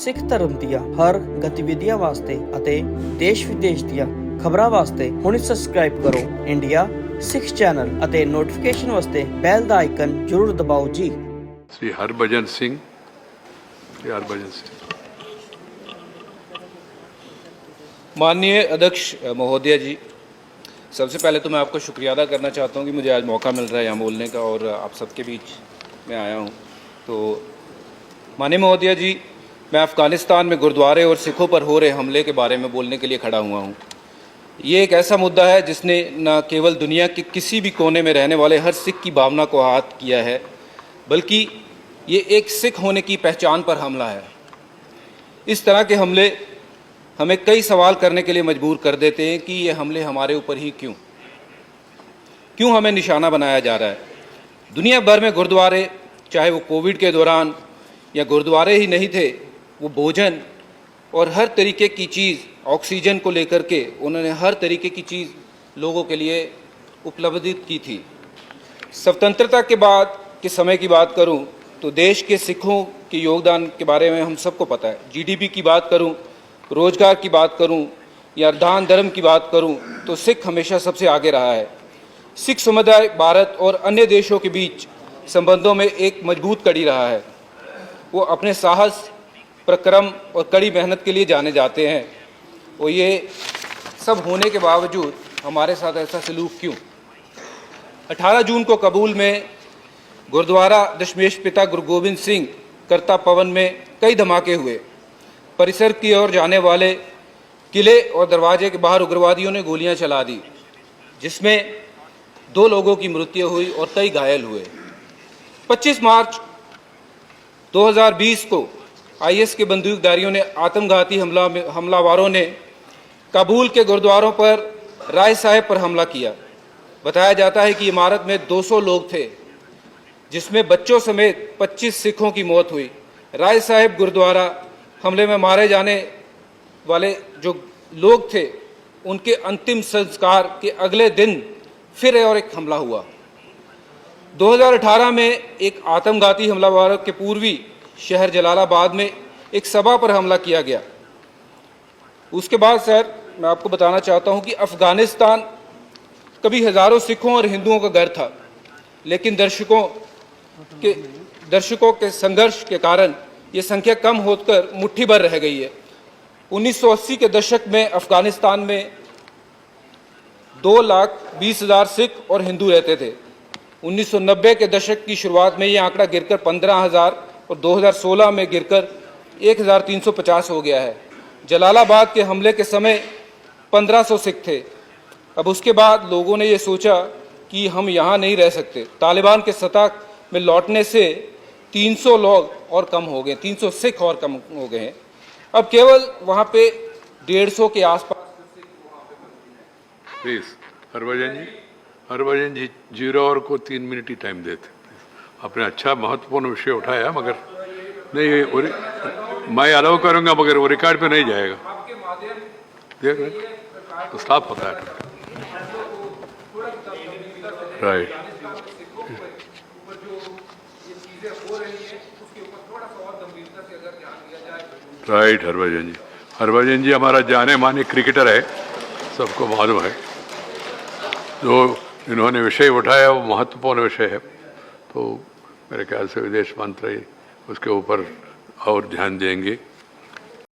ਸਿੱਖ ਧਰਮ ਦੀਆਂ ਹਰ ਗਤੀਵਿਧੀਆਂ ਵਾਸਤੇ ਅਤੇ ਦੇਸ਼ ਵਿਦੇਸ਼ ਦੀਆਂ ਖਬਰਾਂ ਵਾਸਤੇ ਹੁਣੇ ਸਬਸਕ੍ਰਾਈਬ ਕਰੋ ਇੰਡੀਆ ਸਿੱਖ ਚੈਨਲ ਅਤੇ ਨੋਟੀਫਿਕੇਸ਼ਨ ਵਾਸਤੇ ਬੈਲ ਦਾ ਆਈਕਨ ਜ਼ਰੂਰ ਦਬਾਓ ਜੀ। श्री हरभजन सिंह, माननीय अध्यक्ष महोदय जी, सबसे पहले तो मैं आपका शुक्रिया अदा करना चाहता हूँ कि मुझे आज मौका मिल रहा है यहाँ बोलने का और आप सबके बीच में आया हूँ। तो माननीय महोदय जी, मैं अफ़गानिस्तान में गुरुद्वारे और सिखों पर हो रहे हमले के बारे में बोलने के लिए खड़ा हुआ हूँ। ये एक ऐसा मुद्दा है जिसने न केवल दुनिया के किसी भी कोने में रहने वाले हर सिख की भावना को आहत किया है, बल्कि ये एक सिख होने की पहचान पर हमला है। इस तरह के हमले हमें कई सवाल करने के लिए मजबूर कर देते हैं कि ये हमले हमारे ऊपर ही क्यों हमें निशाना बनाया जा रहा है। दुनिया भर में गुरुद्वारे, चाहे वो कोविड के दौरान या गुरुद्वारे ही नहीं थे, वो भोजन और हर तरीके की चीज़, ऑक्सीजन को लेकर के उन्होंने हर तरीके की चीज़ लोगों के लिए उपलब्धित की थी। स्वतंत्रता के बाद के समय की बात करूं तो देश के सिखों के योगदान के बारे में हम सबको पता है। जीडीपी की बात करूं, रोजगार की बात करूं या दान धर्म की बात करूं तो सिख हमेशा सबसे आगे रहा है। सिख समुदाय भारत और अन्य देशों के बीच संबंधों में एक मजबूत कड़ी रहा है। वो अपने साहस, प्रक्रम और कड़ी मेहनत के लिए जाने जाते हैं। और ये सब होने के बावजूद हमारे साथ ऐसा सलूक क्यों? 18 जून को काबुल में गुरुद्वारा दशमेश पिता गुरु गोविंद सिंह करता पवन में कई धमाके हुए। परिसर की ओर जाने वाले किले और दरवाजे के बाहर उग्रवादियों ने गोलियां चला दी, जिसमें 2 लोगों की मृत्यु हुई और कई घायल हुए। 25 मार्च 2020 को आईएस के बंदूकधारियों ने आत्मघाती हमलावरों ने काबुल के गुरुद्वारों पर राय साहेब पर हमला किया। बताया जाता है कि इमारत में 200 लोग थे, जिसमें बच्चों समेत 25 सिखों की मौत हुई। राय साहेब गुरुद्वारा हमले में मारे जाने वाले जो लोग थे, उनके अंतिम संस्कार के अगले दिन फिर और एक हमला हुआ। 2018 में एक आत्मघाती हमलावर के पूर्वी शहर जलालाबाद में एक सभा पर हमला किया गया। उसके बाद सर, मैं आपको बताना चाहता हूं कि अफ़गानिस्तान कभी हज़ारों सिखों और हिंदुओं का घर था, लेकिन दर्शकों के संघर्ष के कारण ये संख्या कम होकर मुट्ठी भर रह गई है। 1980 के दशक में अफ़गानिस्तान में 2,20,000 सिख और हिंदू रहते थे। 1990 के दशक की शुरुआत में ये आंकड़ा गिरकर 15,000 और 2016 में गिरकर 1,350 हो गया है। जलालाबाद के हमले के समय 1,500 सिख थे। अब उसके बाद लोगों ने ये सोचा कि हम यहाँ नहीं रह सकते। तालिबान के सत्ता में लौटने से 300 लोग और कम हो गए, 300 सिख और कम हो गए हैं। अब केवल वहाँ पे 150 के आसपास। प्लीज हरभजन जी 0 और को 3 मिनट ही टाइम देते। आपने अच्छा महत्वपूर्ण विषय उठाया, मगर नहीं मैं अलाउ करूंगा, मगर वो रिकॉर्ड पे नहीं जाएगा। देख रहे तो स्टाफ होता है, राइट राइट। हरभजन जी हमारा जाने माने क्रिकेटर है, सबको मालूम है। जो इन्होंने विषय उठाया वो महत्वपूर्ण विषय है, तो मेरे ख्याल से विदेश मंत्री उसके ऊपर और ध्यान देंगे।